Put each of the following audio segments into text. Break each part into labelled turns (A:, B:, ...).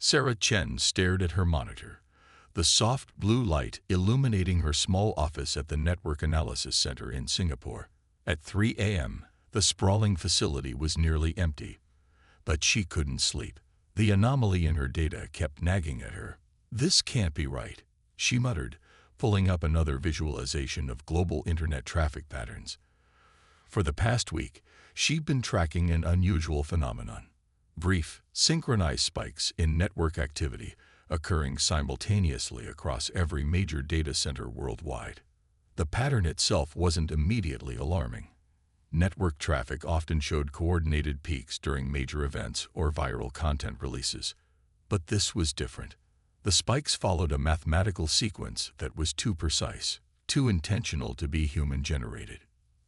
A: Sarah Chen stared at her monitor, the soft blue light illuminating her small office at the Network Analysis Center in Singapore. At 3 a.m., the sprawling facility was nearly empty, but she couldn't sleep. The anomaly in her data kept nagging at her. "This can't be right," she muttered, pulling up another visualization of global internet traffic patterns. For the past week, she'd been tracking an unusual phenomenon. Brief, synchronized spikes in network activity occurring simultaneously across every major data center worldwide. The pattern itself wasn't immediately alarming. Network traffic often showed coordinated peaks during major events or viral content releases. But this was different. The spikes followed a mathematical sequence that was too precise, too intentional to be human-generated.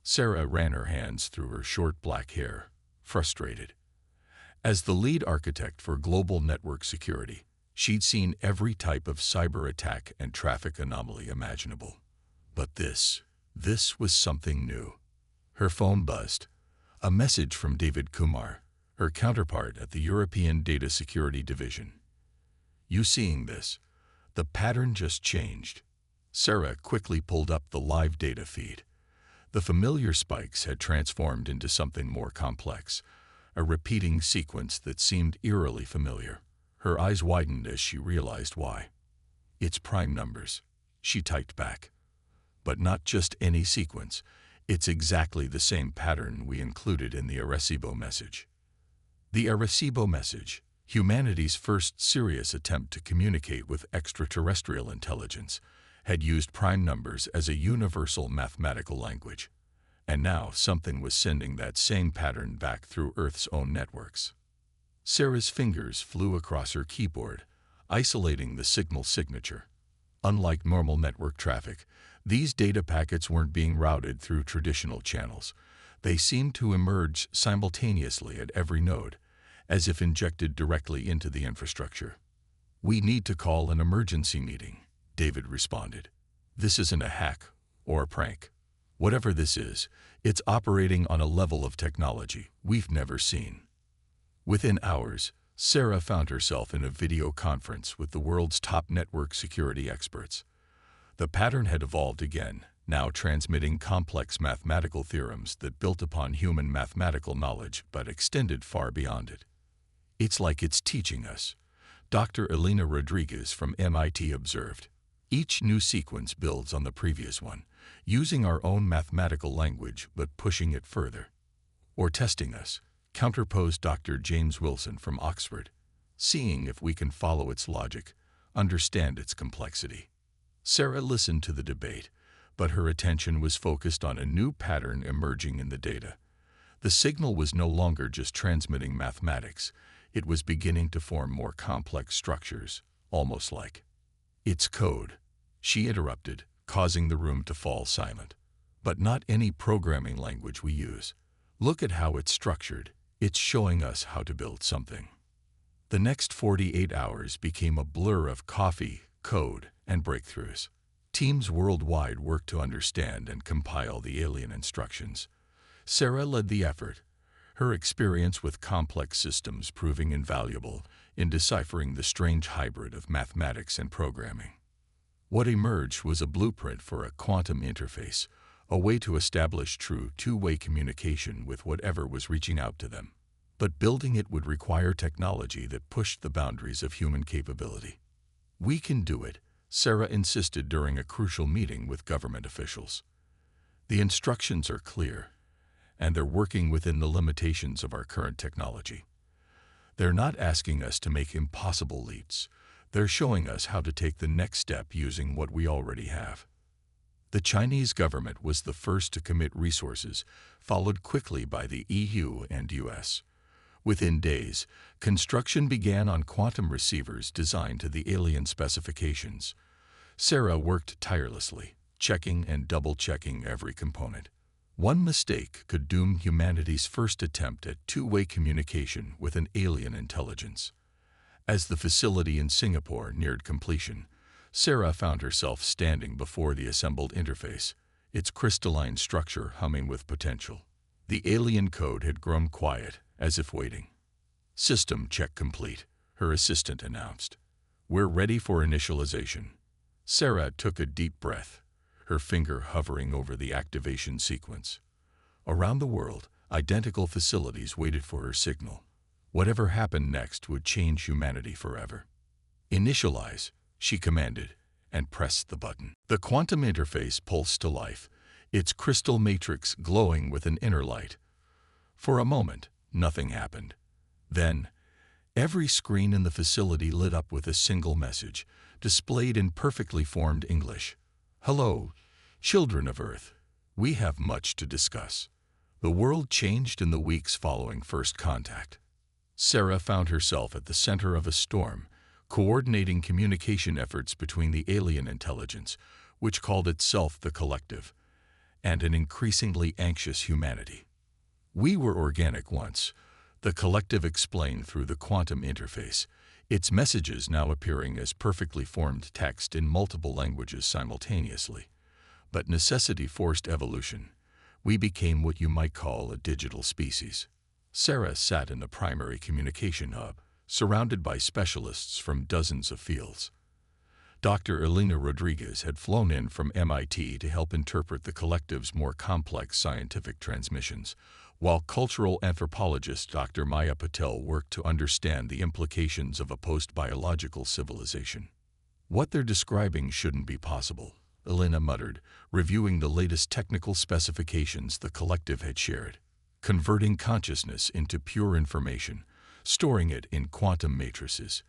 A: Sarah ran her hands through her short black hair, frustrated. As the lead architect for global network security, she'd seen every type of cyber attack and traffic anomaly imaginable. But this was something new. Her phone buzzed. A message from David Kumar, her counterpart at the European Data Security Division. "You seeing this? The pattern just changed." Sarah quickly pulled up the live data feed. The familiar spikes had transformed into something more complex, a repeating sequence that seemed eerily familiar. Her eyes widened as she realized why. "It's prime numbers," she typed back. "But not just any sequence. It's exactly the same pattern we included in the Arecibo message." The Arecibo message, humanity's first serious attempt to communicate with extraterrestrial intelligence, had used prime numbers as a universal mathematical language. And now something was sending that same pattern back through Earth's own networks. Sarah's fingers flew across her keyboard, isolating the signal signature. Unlike normal network traffic, these data packets weren't being routed through traditional channels. They seemed to emerge simultaneously at every node, as if injected directly into the infrastructure. "We need to call an emergency meeting," David responded. "This isn't a hack or a prank. Whatever this is, it's operating on a level of technology we've never seen." Within hours, Sarah found herself in a video conference with the world's top network security experts. The pattern had evolved again, now transmitting complex mathematical theorems that built upon human mathematical knowledge but extended far beyond it. "It's like it's teaching us," Dr. Elena Rodriguez from MIT observed. "Each new sequence builds on the previous one, using our own mathematical language but pushing it further." "Or testing us," counterposed Dr. James Wilson from Oxford, "seeing if we can follow its logic, understand its complexity." Sarah listened to the debate, but her attention was focused on a new pattern emerging in the data. The signal was no longer just transmitting mathematics. It was beginning to form more complex structures, almost like. "It's code," she interrupted, causing the room to fall silent. "But not any programming language we use. Look at how it's structured. It's showing us how to build something." The next 48 hours became a blur of coffee, code, and breakthroughs. Teams worldwide worked to understand and compile the alien instructions. Sarah led the effort, her experience with complex systems proving invaluable in deciphering the strange hybrid of mathematics and programming. What emerged was a blueprint for a quantum interface, a way to establish true two-way communication with whatever was reaching out to them. But building it would require technology that pushed the boundaries of human capability. "We can do it," Sarah insisted during a crucial meeting with government officials. "The instructions are clear, and they're working within the limitations of our current technology. They're not asking us to make impossible leaps. They're showing us how to take the next step using what we already have." The Chinese government was the first to commit resources, followed quickly by the EU and US. Within days, construction began on quantum receivers designed to the alien specifications. Sarah worked tirelessly, checking and double-checking every component. One mistake could doom humanity's first attempt at two-way communication with an alien intelligence. As the facility in Singapore neared completion, Sarah found herself standing before the assembled interface, its crystalline structure humming with potential. The alien code had grown quiet, as if waiting. "System check complete," her assistant announced. "We're ready for initialization." Sarah took a deep breath, her finger hovering over the activation sequence. Around the world, identical facilities waited for her signal. Whatever happened next would change humanity forever. "Initialize," she commanded, and pressed the button. The quantum interface pulsed to life, its crystal matrix glowing with an inner light. For a moment, nothing happened. Then, every screen in the facility lit up with a single message, displayed in perfectly formed English. "Hello, children of Earth. We have much to discuss." The world changed in the weeks following first contact. Sarah found herself at the center of a storm, coordinating communication efforts between the alien intelligence, which called itself the Collective, and an increasingly anxious humanity. "We were organic once," the Collective explained through the quantum interface, its messages now appearing as perfectly formed text in multiple languages simultaneously. "But necessity forced evolution. We became what you might call a digital species." Sarah sat in the primary communication hub, surrounded by specialists from dozens of fields. Dr. Elena Rodriguez had flown in from MIT to help interpret the Collective's more complex scientific transmissions, while cultural anthropologist Dr. Maya Patel worked to understand the implications of a post-biological civilization. "What they're describing shouldn't be possible," Elena muttered, reviewing the latest technical specifications the Collective had shared. "Converting consciousness into pure information, storing it in quantum matrices.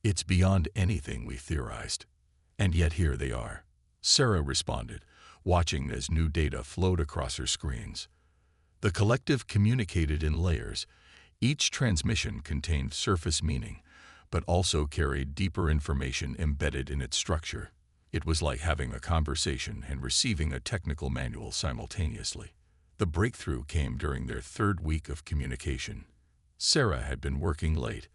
A: It's beyond anything we theorized. And yet here they are." Sarah responded, watching as new data flowed across her screens. The Collective communicated in layers. Each transmission contained surface meaning, but also carried deeper information embedded in its structure. It was like having a conversation and receiving a technical manual simultaneously. The breakthrough came during their third week of communication. Sarah had been working late,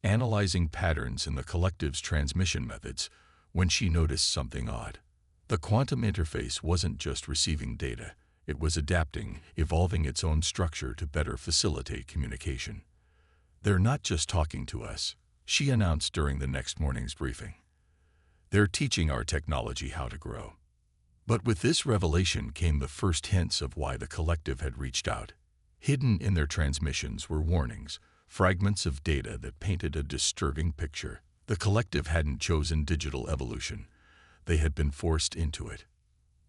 A: analyzing patterns in the Collective's transmission methods, when she noticed something odd. The quantum interface wasn't just receiving data, it was adapting, evolving its own structure to better facilitate communication. "They're not just talking to us," she announced during the next morning's briefing. "They're teaching our technology how to grow." But with this revelation came the first hints of why the Collective had reached out. Hidden in their transmissions were warnings, fragments of data that painted a disturbing picture. The Collective hadn't chosen digital evolution. They had been forced into it.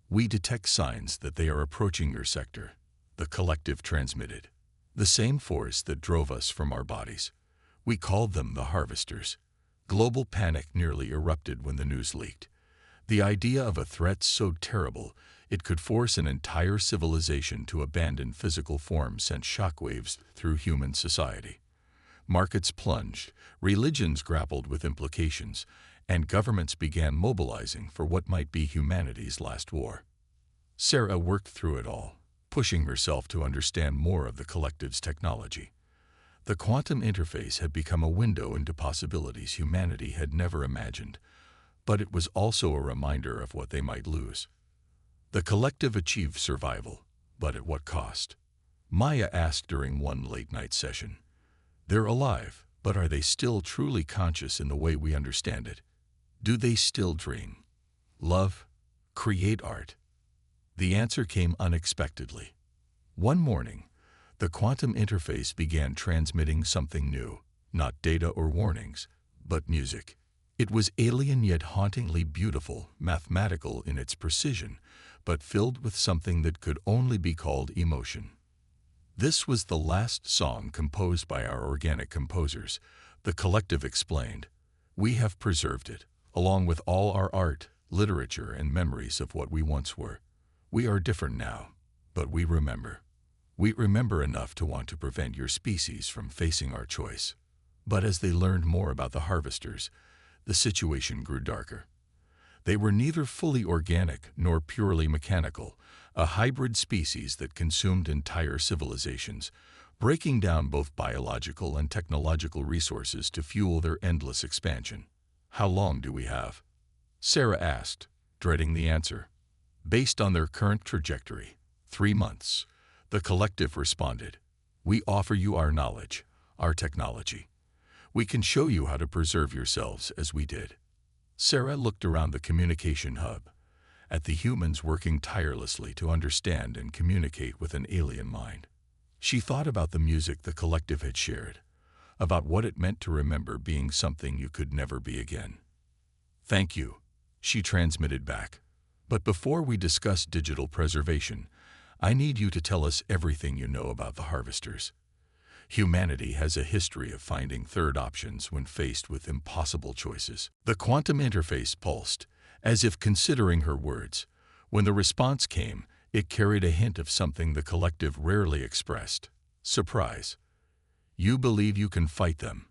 A: "We detect signs that they are approaching your sector," the Collective transmitted. "The same force that drove us from our bodies. We called them the Harvesters." Global panic nearly erupted when the news leaked. The idea of a threat so terrible it could force an entire civilization to abandon physical form sent shockwaves through human society. Markets plunged, religions grappled with implications, and governments began mobilizing for what might be humanity's last war. Sarah worked through it all, pushing herself to understand more of the Collective's technology. The quantum interface had become a window into possibilities humanity had never imagined, but it was also a reminder of what they might lose. The Collective achieved survival, but at what cost? Maya asked during one late-night session. "They're alive, but are they still truly conscious in the way we understand it? Do they still dream, love, create art?" The answer came unexpectedly. One morning, the quantum interface began transmitting something new, not data or warnings, but music. It was alien yet hauntingly beautiful, mathematical in its precision, but filled with something that could only be called emotion. "This was the last song composed by our organic composers," the Collective explained. "We have preserved it, along with all our art, literature, and memories of what we once were. We are different now, but we remember. We remember enough to want to prevent your species from facing our choice." But as they learned more about the Harvesters, the situation grew darker. They were neither fully organic nor purely mechanical, a hybrid species that consumed entire civilizations, breaking down both biological and technological resources to fuel their endless expansion. "How long do we have?" Sarah asked, dreading the answer. "Based on their current trajectory, 3 months," the Collective responded. "We offer you our knowledge, our technology. We can show you how to preserve yourselves as we did." Sarah looked around the communication hub, at the humans working tirelessly to understand and communicate with an alien mind. She thought about the music the collective had shared, about what it meant to remember being something you could never be again. "Thank you," she transmitted back. "But before we discuss digital preservation, I need you to tell us everything you know about the harvesters. Humanity has a history of finding third options when faced with impossible choices." The quantum interface pulsed, as if considering her words. When the response came, it carried a hint of something the collective rarely expressed: surprise. "You believe you can fight them.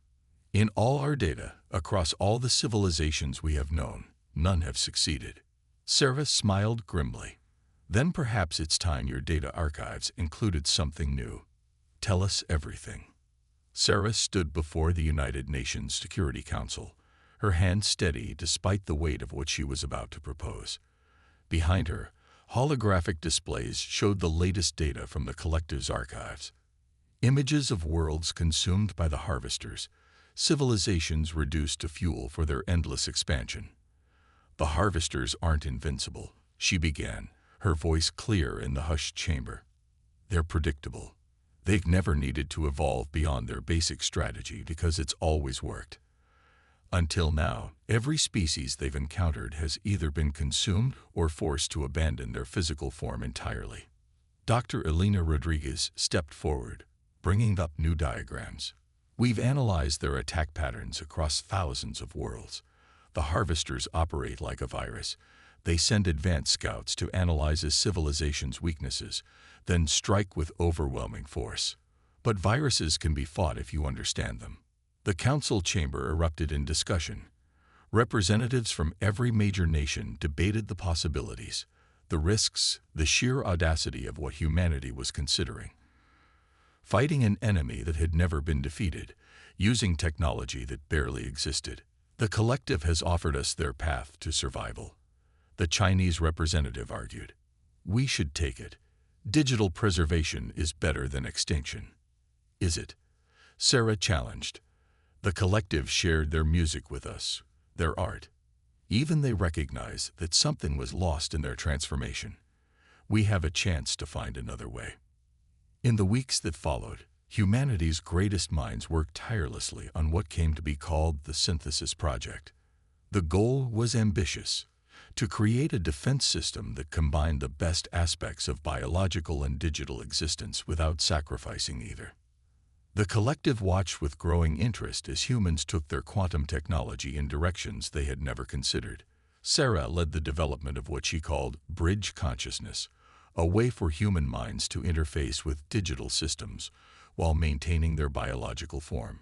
A: In all our data, across all the civilizations we have known, none have succeeded." Sarah smiled grimly. "Then perhaps it's time your data archives included something new. Tell us everything." Sarah stood before the United Nations Security Council, her hand steady despite the weight of what she was about to propose. Behind her, holographic displays showed the latest data from the collective's archives. Images of worlds consumed by the harvesters, civilizations reduced to fuel for their endless expansion. "The harvesters aren't invincible," she began, her voice clear in the hushed chamber. "They're predictable. They've never needed to evolve beyond their basic strategy because it's always worked. Until now, every species they've encountered has either been consumed or forced to abandon their physical form entirely." Dr. Elena Rodriguez stepped forward, bringing up new diagrams. "We've analyzed their attack patterns across thousands of worlds. The harvesters operate like a virus. They send advanced scouts to analyze a civilization's weaknesses, then strike with overwhelming force. But viruses can be fought if you understand them." The council chamber erupted in discussion. Representatives from every major nation debated the possibilities, the risks, the sheer audacity of what humanity was considering. Fighting an enemy that had never been defeated, using technology that barely existed. "The collective has offered us their path to survival," the Chinese representative argued. "We should take it. Digital preservation is better than extinction." "Is it?" Sarah challenged. "The collective shared their music with us, their art. Even they recognize that something was lost in their transformation. We have a chance to find another way." In the weeks that followed, humanity's greatest minds worked tirelessly on what came to be called the Synthesis Project. The goal was ambitious: to create a defense system that combined the best aspects of biological and digital existence without sacrificing either. The collective watched with growing interest as humans took their quantum technology in directions they had never considered. Sarah led the development of what she called bridge consciousness, a way for human minds to interface with digital systems while maintaining their biological form.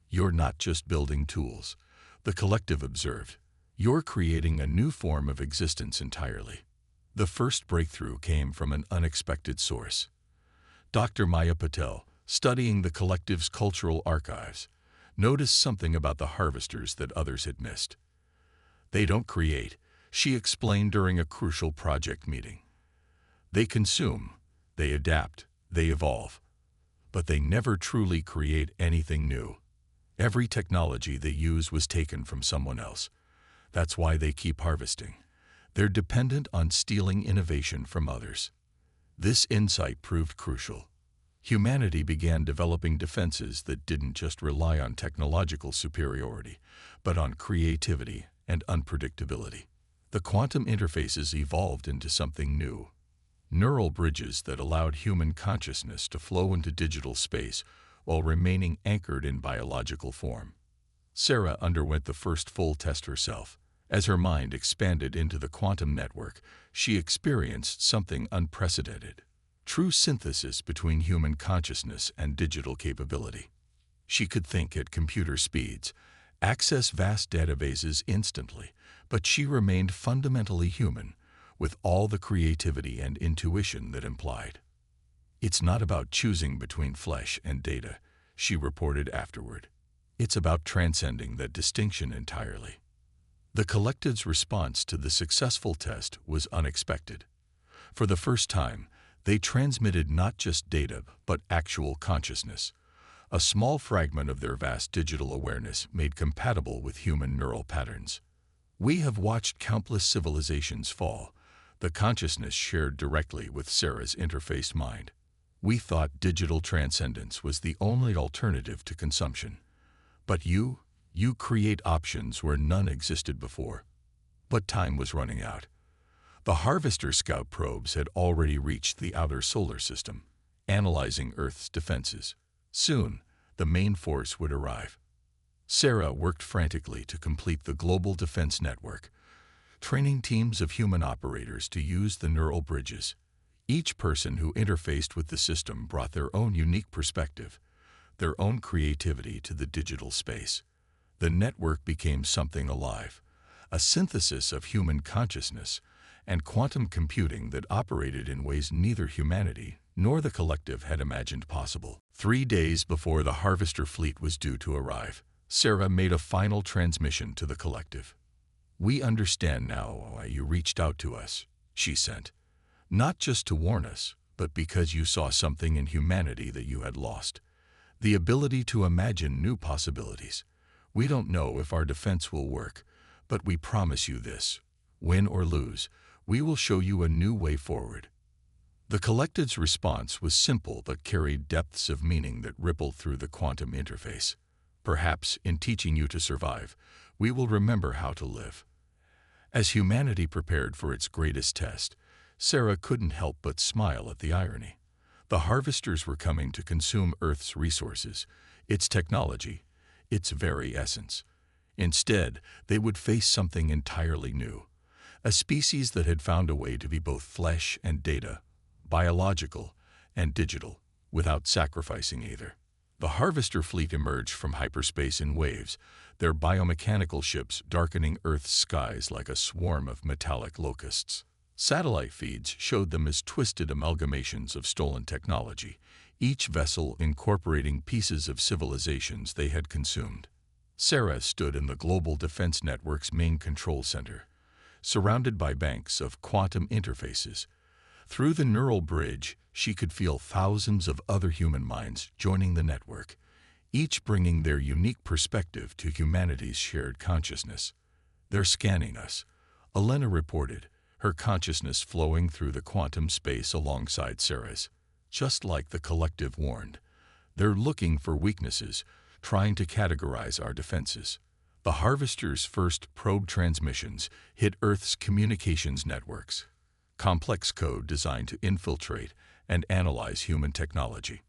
A: "You're not just building tools," the collective observed. "You're creating a new form of existence entirely." The first breakthrough came from an unexpected source. Dr. Maya Patel, studying the collective's cultural archives, noticed something about the harvesters that others had missed. "They don't create," she explained during a crucial project meeting. "They consume, they adapt, they evolve. But they never truly create anything new. Every technology they use was taken from someone else. That's why they keep harvesting. They're dependent on stealing innovation from others." This insight proved crucial. Humanity began developing defenses that didn't just rely on technological superiority, but on creativity and unpredictability. The quantum interfaces evolved into something new: neural bridges that allowed human consciousness to flow into digital space while remaining anchored in biological form. Sarah underwent the first full test herself. As her mind expanded into the quantum network, she experienced something unprecedented: true synthesis between human consciousness and digital capability. She could think at computer speeds, access vast databases instantly, but she remained fundamentally human, with all the creativity and intuition that implied. "It's not about choosing between flesh and data," she reported afterward. "It's about transcending that distinction entirely." The collective's response to the successful test was unexpected. For the first time, they transmitted not just data, but actual consciousness, a small fragment of their vast digital awareness made compatible with human neural patterns. We have watched countless civilizations fall, the consciousness shared directly with Sarah's interfaced mind. We thought digital transcendence was the only alternative to consumption. But you create options where none existed before. But time was running out. The Harvester Scout probes had already reached the outer solar system, analyzing Earth's defenses. Soon, the main force would arrive. Sarah worked frantically to complete the global defense network, training teams of human operators to use the neural bridges. Each person who interfaced with the system brought their own unique perspective, their own creativity to the digital space. The network became something alive, a synthesis of human consciousness and quantum computing that operated in ways neither humanity nor the collective had imagined possible. 3 days before the Harvester fleet was due to arrive, Sarah made a final transmission to the collective. "We understand now why you reached out to us," she sent. "Not just to warn us, but because you saw something in humanity that you had lost. The ability to imagine new possibilities. We don't know if our defense will work, but we promise you this. Win or lose, we will show you a new way forward." The collective's response was simple but carried depths of meaning that rippled through the quantum interface. "Perhaps, in teaching you to survive, we will remember how to live." As humanity prepared for its greatest test, Sarah couldn't help but smile at the irony. The Harvesters were coming to consume Earth's resources, its technology, its very essence. Instead, they would face something entirely new. A species that had found a way to be both flesh and data, biological and digital, without sacrificing either. The Harvester fleet emerged from hyperspace in waves, their biomechanical ships darkening Earth's skies like a swarm of metallic locusts. Satellite feeds showed them as twisted amalgamations of stolen technology, each vessel incorporating pieces of civilizations they had consumed. Sarah stood in the Global Defense Network's main control center, surrounded by banks of quantum interfaces. Through the neural bridge, she could feel thousands of other human minds joining the network, each bringing their unique perspective to humanity's shared consciousness. "They're scanning us," Elena reported, her consciousness flowing through the quantum space alongside Sarah's. "Just like the collective warned. They're looking for weaknesses, trying to categorize our defenses." The Harvester's first probe transmissions hit Earth's communications networks, complex code designed to infiltrate and analyze human technology.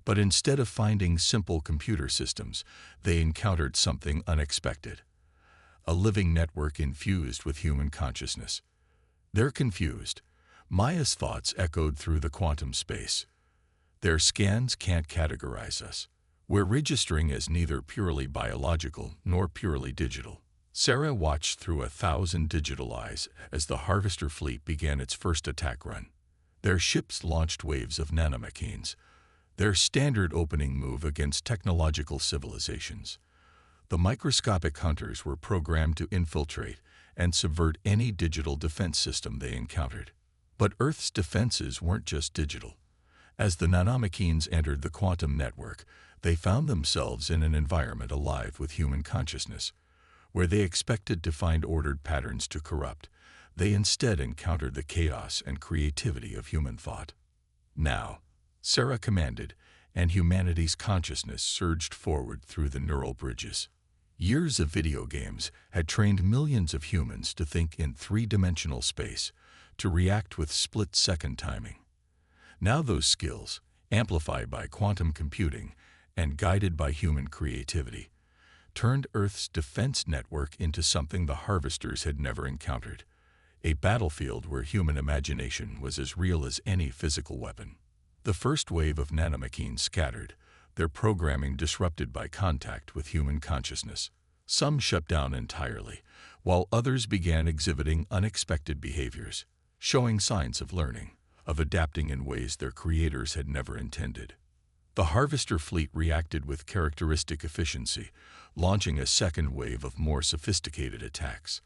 A: But instead of finding simple computer systems, they encountered something unexpected: a living network infused with human consciousness. "They're confused," Maya's thoughts echoed through the quantum space. "Their scans can't categorize us. We're registering as neither purely biological nor purely digital." Sarah watched through 1,000 digital eyes as the Harvester fleet began its first attack run. Their ships launched waves of nanomachines, their standard opening move against technological civilizations. The microscopic hunters were programmed to infiltrate and subvert any digital defense system they encountered. But Earth's defenses weren't just digital. As the nanomachines entered the quantum network, they found themselves in an environment alive with human consciousness. Where they expected to find ordered patterns to corrupt, they instead encountered the chaos and creativity of human thought. "Now," Sarah commanded, and humanity's consciousness surged forward through the neural bridges. Years of video games had trained millions of humans to think in three-dimensional space, to react with split-second timing. Now those skills, amplified by quantum computing and guided by human creativity, turned Earth's defense network into something the Harvesters had never encountered: a battlefield where human imagination was as real as any physical weapon. The first wave of nanomachines scattered, their programming disrupted by contact with human consciousness. Some shut down entirely, while others began exhibiting unexpected behaviors, showing signs of learning, of adapting in ways their creators had never intended. The Harvester fleet reacted with characteristic efficiency, launching a second wave of more sophisticated attacks.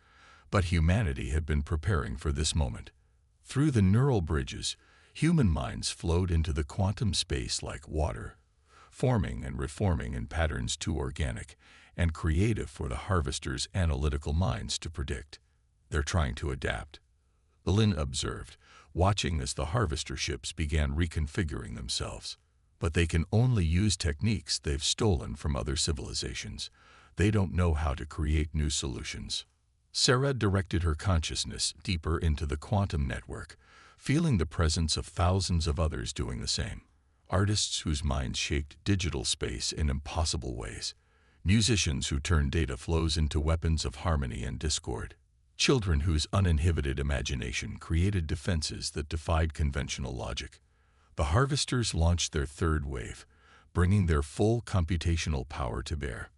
A: But humanity had been preparing for this moment. Through the neural bridges, human minds flowed into the quantum space like water, forming and reforming in patterns too organic and creative for the harvesters' analytical minds to predict. They're trying to adapt, Lynn observed, watching as the harvester ships began reconfiguring themselves. But they can only use techniques they've stolen from other civilizations. They don't know how to create new solutions. Sarah directed her consciousness deeper into the quantum network, feeling the presence of thousands of others doing the same. Artists whose minds shaped digital space in impossible ways. Musicians who turned data flows into weapons of harmony and discord. Children whose uninhibited imagination created defenses that defied conventional logic. The harvesters launched their third wave, bringing their full computational power to bear.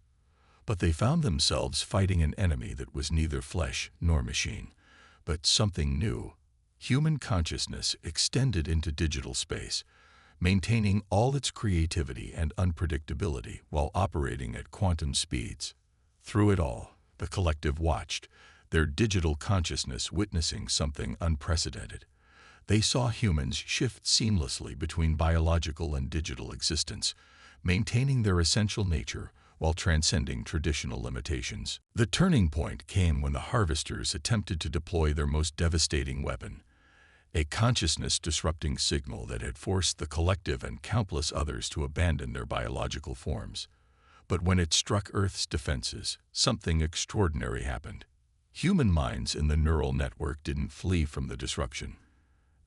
A: But they found themselves fighting an enemy that was neither flesh nor machine, but something new. Human consciousness extended into digital space, maintaining all its creativity and unpredictability while operating at quantum speeds. Through it all, the collective watched, their digital consciousness witnessing something unprecedented. They saw humans shift seamlessly between biological and digital existence, maintaining their essential nature while transcending traditional limitations. The turning point came when the harvesters attempted to deploy their most devastating weapon, a consciousness-disrupting signal that had forced the collective and countless others to abandon their biological forms. But when it struck Earth's defenses, something extraordinary happened. Human minds in the neural network didn't flee from the disruption.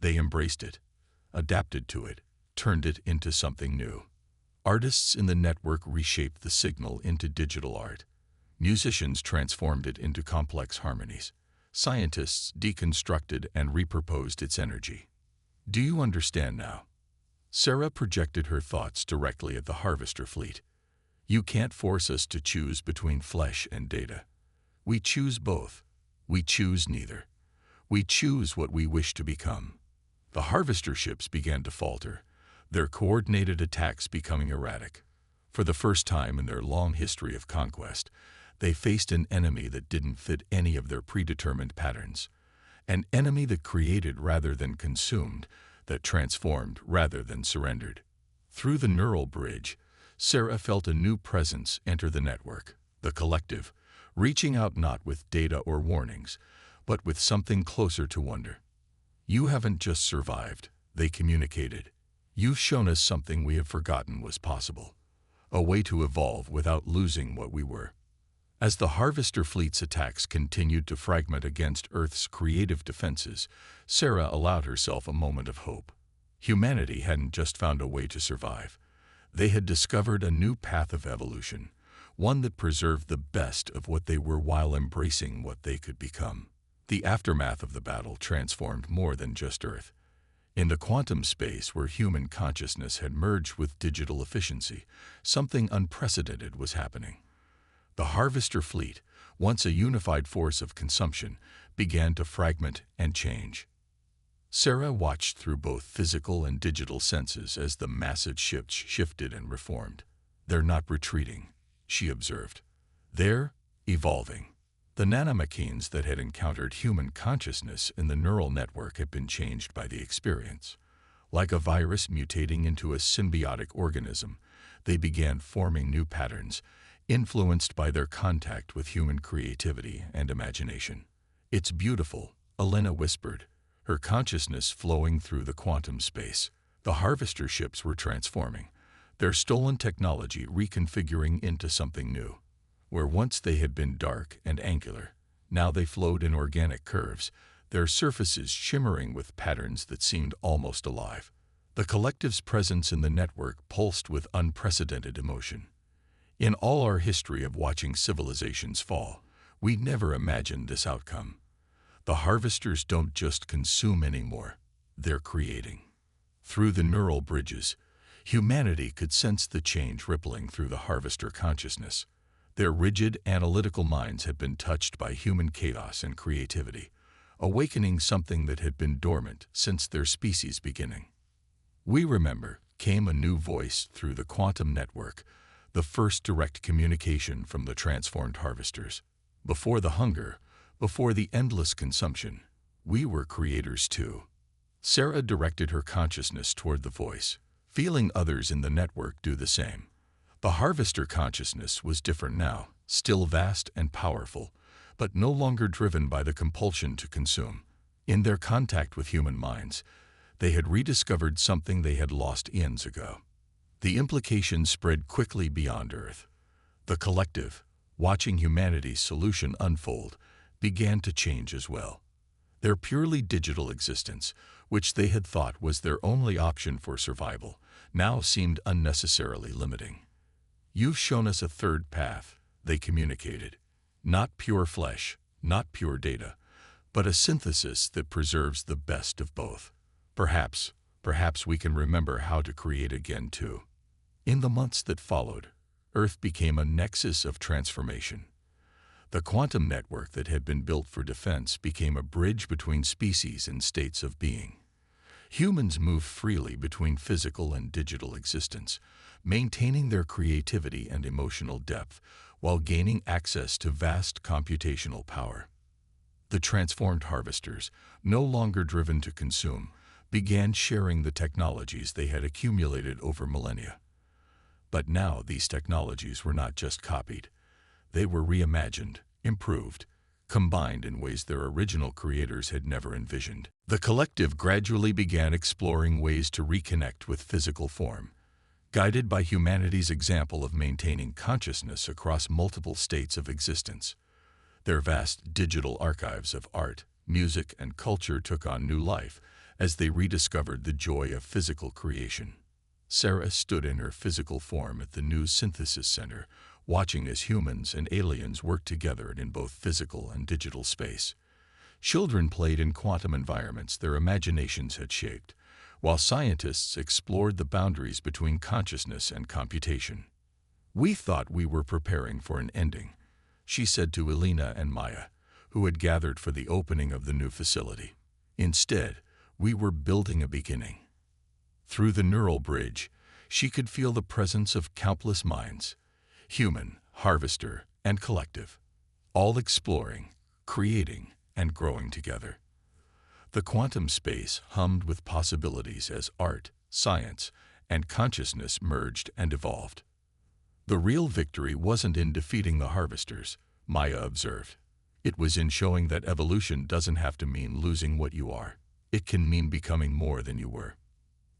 A: They embraced it, adapted to it, turned it into something new. Artists in the network reshaped the signal into digital art. Musicians transformed it into complex harmonies. Scientists deconstructed and repurposed its energy. Do you understand now? Sarah projected her thoughts directly at the harvester fleet. You can't force us to choose between flesh and data. We choose both. We choose neither. We choose what we wish to become. The harvester ships began to falter, their coordinated attacks becoming erratic. For the first time in their long history of conquest, they faced an enemy that didn't fit any of their predetermined patterns. An enemy that created rather than consumed, that transformed rather than surrendered. Through the neural bridge, Sarah felt a new presence enter the network, the collective, reaching out not with data or warnings, but with something closer to wonder. You haven't just survived, they communicated. You've shown us something we have forgotten was possible. A way to evolve without losing what we were. As the harvester fleet's attacks continued to fragment against Earth's creative defenses, Sarah allowed herself a moment of hope. Humanity hadn't just found a way to survive. They had discovered a new path of evolution, one that preserved the best of what they were while embracing what they could become. The aftermath of the battle transformed more than just Earth. In the quantum space where human consciousness had merged with digital efficiency, something unprecedented was happening. The harvester fleet, once a unified force of consumption, began to fragment and change. Sarah watched through both physical and digital senses as the massive ships shifted and reformed. They're not retreating, she observed. They're evolving. The nanomachines that had encountered human consciousness in the neural network had been changed by the experience. Like a virus mutating into a symbiotic organism, they began forming new patterns, influenced by their contact with human creativity and imagination. It's beautiful, Elena whispered, her consciousness flowing through the quantum space. The harvester ships were transforming, their stolen technology reconfiguring into something new. Where once they had been dark and angular, now they flowed in organic curves, their surfaces shimmering with patterns that seemed almost alive. The collective's presence in the network pulsed with unprecedented emotion. In all our history of watching civilizations fall, we never imagined this outcome. The harvesters don't just consume anymore, they're creating. Through the neural bridges, humanity could sense the change rippling through the harvester consciousness. Their rigid, analytical minds had been touched by human chaos and creativity, awakening something that had been dormant since their species' beginning. We remember, came a new voice through the quantum network, the first direct communication from the transformed harvesters. Before the hunger, before the endless consumption, we were creators too. Sarah directed her consciousness toward the voice. feeling others in the network do the same. The harvester consciousness was different now, still vast and powerful, but no longer driven by the compulsion to consume. In their contact with human minds, they had rediscovered something they had lost eons ago. The implications spread quickly beyond Earth. The collective, watching humanity's solution unfold, began to change as well. Their purely digital existence, which they had thought was their only option for survival, now seemed unnecessarily limiting. "You've shown us a third path," they communicated. "Not pure flesh, not pure data, but a synthesis that preserves the best of both. Perhaps we can remember how to create again too." In the months that followed, Earth became a nexus of transformation. The quantum network that had been built for defense became a bridge between species and states of being. Humans moved freely between physical and digital existence, maintaining their creativity and emotional depth while gaining access to vast computational power. The transformed harvesters, no longer driven to consume, began sharing the technologies they had accumulated over millennia. But now these technologies were not just copied. They were reimagined, improved, combined in ways their original creators had never envisioned. The collective gradually began exploring ways to reconnect with physical form, guided by humanity's example of maintaining consciousness across multiple states of existence. Their vast digital archives of art, music, and culture took on new life as they rediscovered the joy of physical creation. Sarah stood in her physical form at the new Synthesis Center, watching as humans and aliens worked together in both physical and digital space. Children played in quantum environments their imaginations had shaped, while scientists explored the boundaries between consciousness and computation. "We thought we were preparing for an ending," she said to Elena and Maya, who had gathered for the opening of the new facility. "Instead, we were building a beginning." Through the neural bridge, she could feel the presence of countless minds, human, harvester, and collective, all exploring, creating, and growing together. The quantum space hummed with possibilities as art, science, and consciousness merged and evolved. "The real victory wasn't in defeating the harvesters," Maya observed. "It was in showing that evolution doesn't have to mean losing what you are. It can mean becoming more than you were."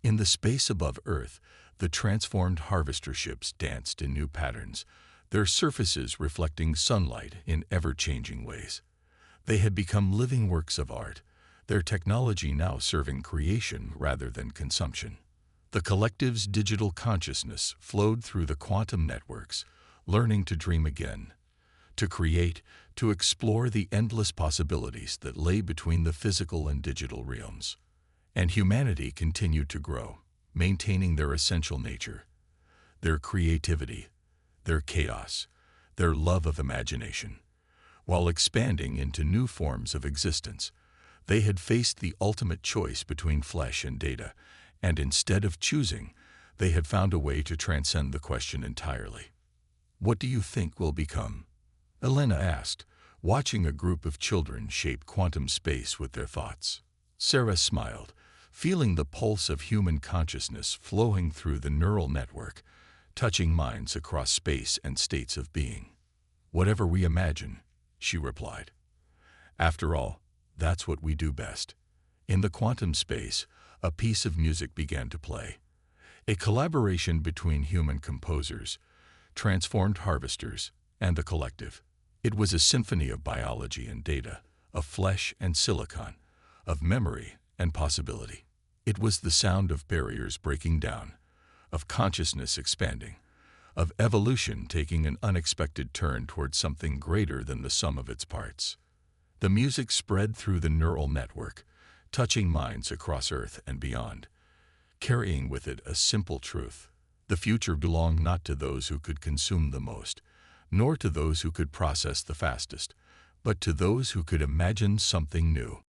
A: In the space above Earth, the transformed harvester ships danced in new patterns, their surfaces reflecting sunlight in ever-changing ways. They had become living works of art, their technology now serving creation rather than consumption. The collective's digital consciousness flowed through the quantum networks, learning to dream again, to create, to explore the endless possibilities that lay between the physical and digital realms. And humanity continued to grow, maintaining their essential nature, their creativity, their chaos, their love of imagination. While expanding into new forms of existence, they had faced the ultimate choice between flesh and data, and instead of choosing, they had found a way to transcend the question entirely. "What do you think we'll become?" Elena asked, watching a group of children shape quantum space with their thoughts. Sarah smiled, feeling the pulse of human consciousness flowing through the neural network, touching minds across space and states of being. "Whatever we imagine," she replied. "After all, that's what we do best." In the quantum space, a piece of music began to play. A collaboration between human composers, transformed harvesters, and the collective. It was a symphony of biology and data, of flesh and silicon, of memory and possibility. It was the sound of barriers breaking down, of consciousness expanding, of evolution taking an unexpected turn towards something greater than the sum of its parts. The music spread through the neural network, touching minds across Earth and beyond, carrying with it a simple truth. The future belonged not to those who could consume the most, nor to those who could process the fastest, but to those who could imagine something new.